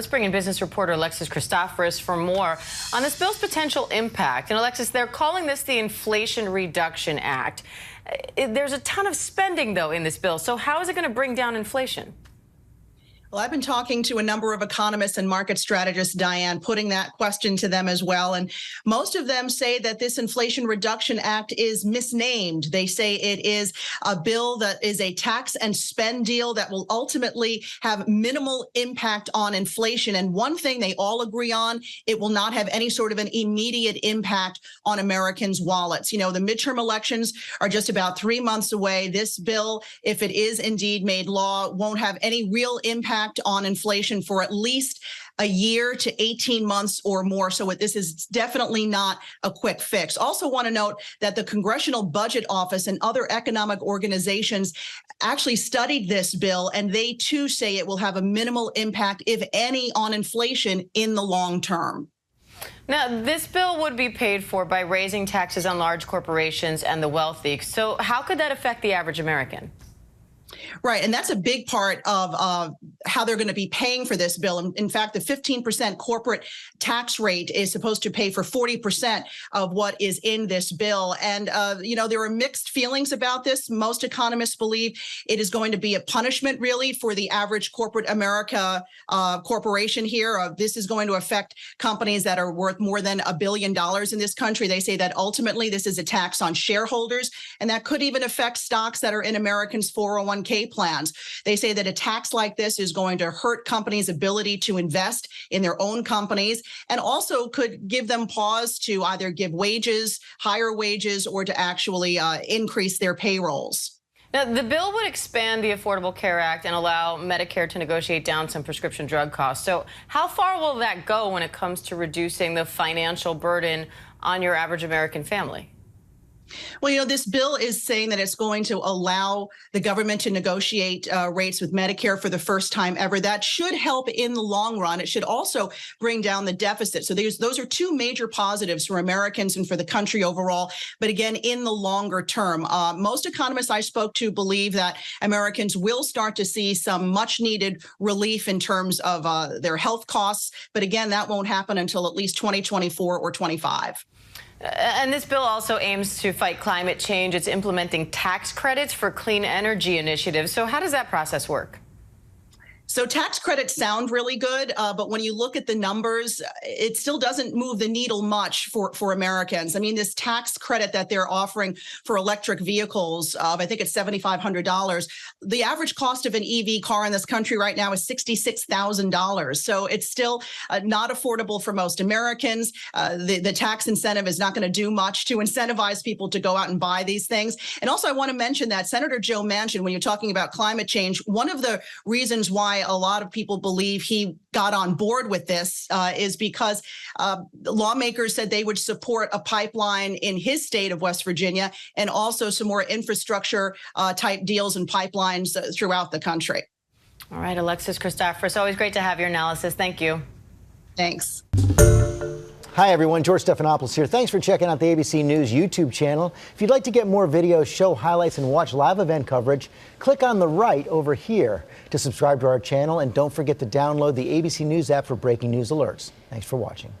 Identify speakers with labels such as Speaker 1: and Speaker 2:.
Speaker 1: Let's bring in business reporter Alexis Christoforous for more on this bill's potential impact. And Alexis, they're calling this the Inflation Reduction Act. There's a ton of spending, though, in this bill. So how is it going to bring down inflation?
Speaker 2: Well, I've been talking to a number of economists and market strategists, Diane, putting that question to them as well. And most of them say that this Inflation Reduction Act is misnamed. They say it is a bill that is a tax and spend deal that will ultimately have minimal impact on inflation. And one thing they all agree on, it will not have any sort of an immediate impact on Americans' wallets. You know, the midterm elections are just about 3 months away. This bill, if it is indeed made law, won't have any real impact on inflation for at least a year to 18 months or more. So this is definitely not a quick fix. Also want to note that the Congressional Budget Office and other economic organizations actually studied this bill, and they too say it will have a minimal impact, if any, on inflation in the long term.
Speaker 1: Now, this bill would be paid for by raising taxes on large corporations and the wealthy. So how could that affect the average American?
Speaker 2: Right. And that's a big part of how they're going to be paying for this bill. In fact, the 15% corporate tax rate is supposed to pay for 40% of what is in this bill. And, you know, there are mixed feelings about this. Most economists believe it is going to be a punishment, really, for the average corporate America corporation here. This is going to affect companies that are worth more than $1 billion in this country. They say that ultimately this is a tax on shareholders, and that could even affect stocks that are in Americans' 401k plans. They say that a tax like this is going to hurt companies' ability to invest in their own companies, and also could give them pause to either give wages, higher wages, or to actually increase their payrolls.
Speaker 1: Now, the bill would expand the Affordable Care Act and allow Medicare to negotiate down some prescription drug costs. So how far will that go when it comes to reducing the financial burden on your average American family?
Speaker 2: Well, you know, this bill is saying that it's going to allow the government to negotiate rates with Medicare for the first time ever. That should help in the long run. It should also bring down the deficit. So those are two major positives for Americans and for the country overall. But again, in the longer term, most economists I spoke to believe that Americans will start to see some much needed relief in terms of their health costs. But again, that won't happen until at least 2024 or 25.
Speaker 1: And this bill also aims to fight climate change. It's implementing tax credits for clean energy initiatives. So how does that process work?
Speaker 2: So tax credits sound really good, but when you look at the numbers, it still doesn't move the needle much for Americans. I mean, this tax credit that they're offering for electric vehicles, I think it's $7,500. The average cost of an EV car in this country right now is $66,000. So it's still not affordable for most Americans. The tax incentive is not going to do much to incentivize people to go out and buy these things. And also, I want to mention that Senator Joe Manchin, when you're talking about climate change, one of the reasons why a lot of people believe he got on board with this is because lawmakers said they would support a pipeline in his state of West Virginia, and also some more infrastructure type deals and pipelines throughout the country.
Speaker 1: All right, Alexis Christoforous, always great to have your analysis. Thank you.
Speaker 2: Thanks.
Speaker 3: Hi, everyone. George Stephanopoulos here. Thanks for checking out the ABC News YouTube channel. If you'd like to get more videos, show highlights, and watch live event coverage, click on the right over here to subscribe to our channel. And don't forget to download the ABC News app for breaking news alerts. Thanks for watching.